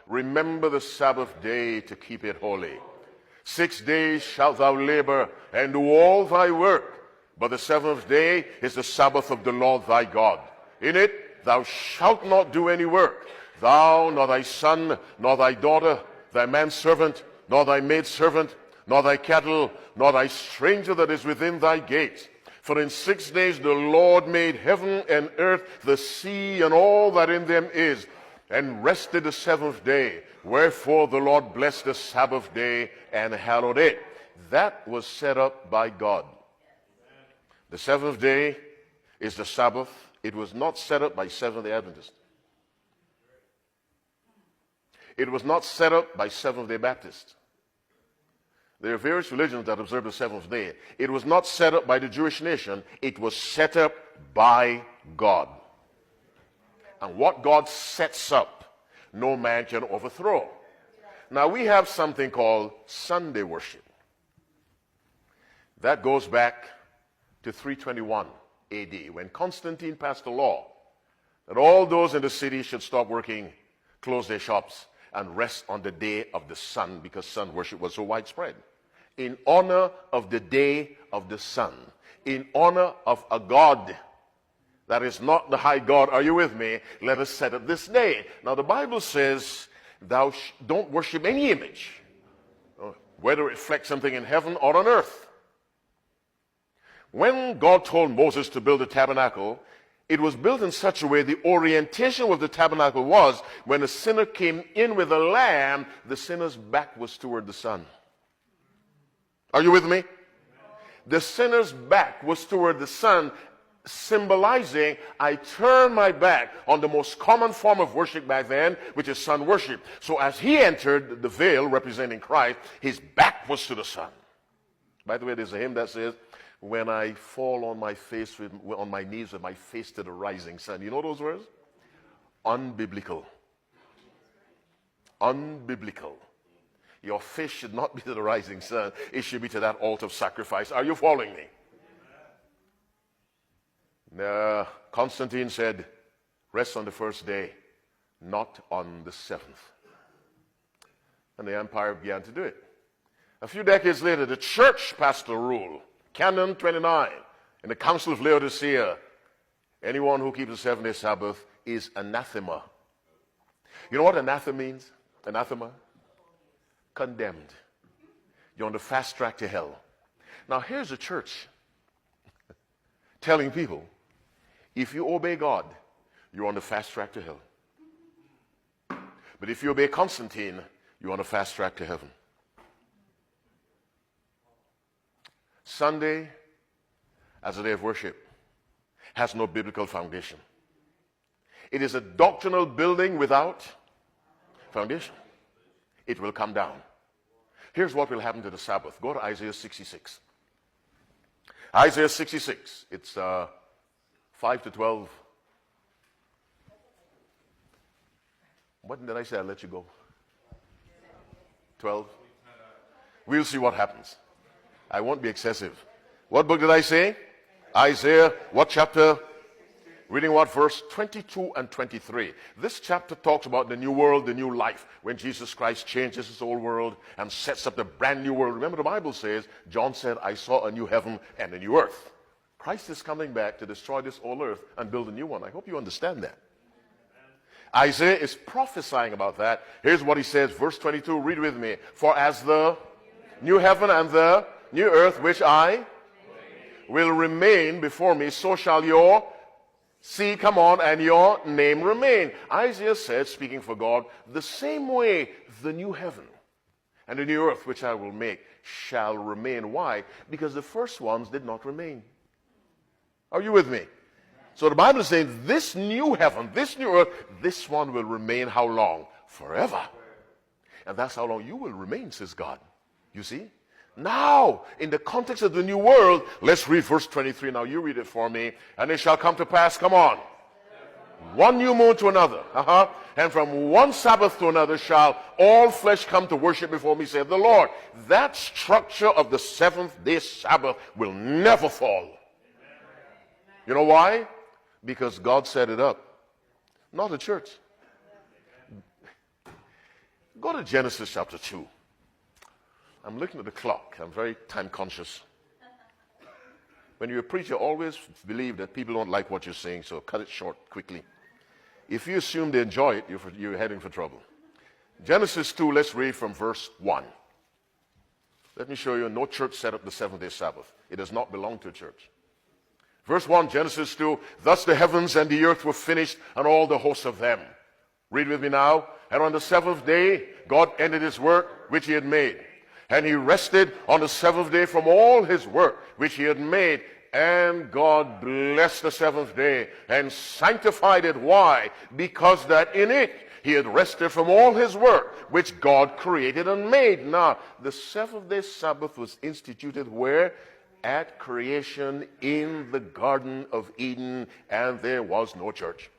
remember the Sabbath day to keep it holy. 6 days shalt thou labor and do all thy work, but the seventh day is the Sabbath of the Lord thy God. In it thou shalt not do any work, thou, nor thy son, nor thy daughter, thy manservant, nor thy maidservant, nor thy cattle, nor thy stranger that is within thy gates. For in 6 days the Lord made heaven and earth, the sea, and all that in them is, and rested the seventh day. Wherefore the Lord blessed the Sabbath day and hallowed it. That was set up by God. The seventh day is the Sabbath. It was not set up by Seventh-day Adventists. It was not set up by Seventh-day Baptists. There are various religions that observe the seventh day. It was not set up by the Jewish nation. It was set up by God. And what God sets up, no man can overthrow. Now, we have something called Sunday worship. That goes back to 321 AD, when Constantine passed a law that all those in the city should stop working, close their shops, and rest on the day of the sun, because sun worship was so widespread. In honor of the day of the sun, in honor of a God that is not the high God, are you with me? Let us set up this day. Now the Bible says, thou don't worship any image, whether it reflects something in heaven or on earth. When God told Moses to build a tabernacle, it was built in such a way, the orientation of the tabernacle was, when a sinner came in with a lamb, the sinner's back was toward the sun. Are you with me? The sinner's back was toward the sun, symbolizing, I turn my back on the most common form of worship back then, which is sun worship. So as he entered the veil representing Christ, his back was to the sun. By the way, there's a hymn that says, when I fall on my face, on my knees with my face to the rising sun. You know those words? Unbiblical. Unbiblical. Your face should not be to the rising sun. It should be to that altar of sacrifice. Are you following me? Now, Constantine said, rest on the first day, not on the seventh. And the empire began to do it. A few decades later, the church passed a rule. Canon 29 in the Council of Laodicea, anyone who keeps the seventh-day Sabbath is anathema. You know what anathema means? Anathema? Condemned. You're on the fast track to hell. Now here's a church telling people, if you obey God, you're on the fast track to hell. But if you obey Constantine, you're on the fast track to heaven. Sunday, as a day of worship, has no biblical foundation. It is a doctrinal building without foundation. It will come down. Here's what will happen to the Sabbath. Go to Isaiah 66. Isaiah 66. It's 5 to 12. What did I say? I'll let you go. 12. We'll see what happens. I won't be excessive. What book did I say? Isaiah, what chapter? Reading what verse? 22 and 23. This chapter talks about the new world, the new life, when Jesus Christ changes his old world and sets up the brand new world. Remember the Bible says, John said, I saw a new heaven and a new earth. Christ is coming back to destroy this old earth and build a new one. I hope you understand that. Isaiah is prophesying about that. Here's what he says, verse 22, read with me. For as the new heaven and the new earth which I will remain before me, so shall your seed come on and your name remain. Isaiah said, speaking for God, the same way the new heaven and the new earth which I will make shall remain. Why? Because the first ones did not remain. Are you with me? So the Bible is saying this new heaven, this new earth, this one will remain how long? Forever. And that's how long you will remain, says God. You see? Now, in the context of the new world, let's read verse 23. Now you read it for me. And it shall come to pass, come on. One new moon to another. And from one Sabbath to another shall all flesh come to worship before me, saith the Lord. That structure of the seventh-day Sabbath will never fall. You know why? Because God set it up. Not the church. Go to Genesis chapter 2. I'm looking at the clock. I'm very time conscious. When you're a preacher, always believe that people don't like what you're saying, so cut it short quickly. If you assume they enjoy it, you're heading for trouble. Genesis 2, let's read from verse 1. Let me show you, no church set up the seventh-day Sabbath. It does not belong to a church. Verse 1, Genesis 2, thus the heavens and the earth were finished, and all the hosts of them. Read with me now. And on the seventh day, God ended his work which he had made. And he rested on the seventh day from all his work which he had made. And God blessed the seventh day and sanctified it. Why? Because that in it he had rested from all his work which God created and made. Now, the seventh-day Sabbath was instituted where? At creation in the Garden of Eden, and there was no church.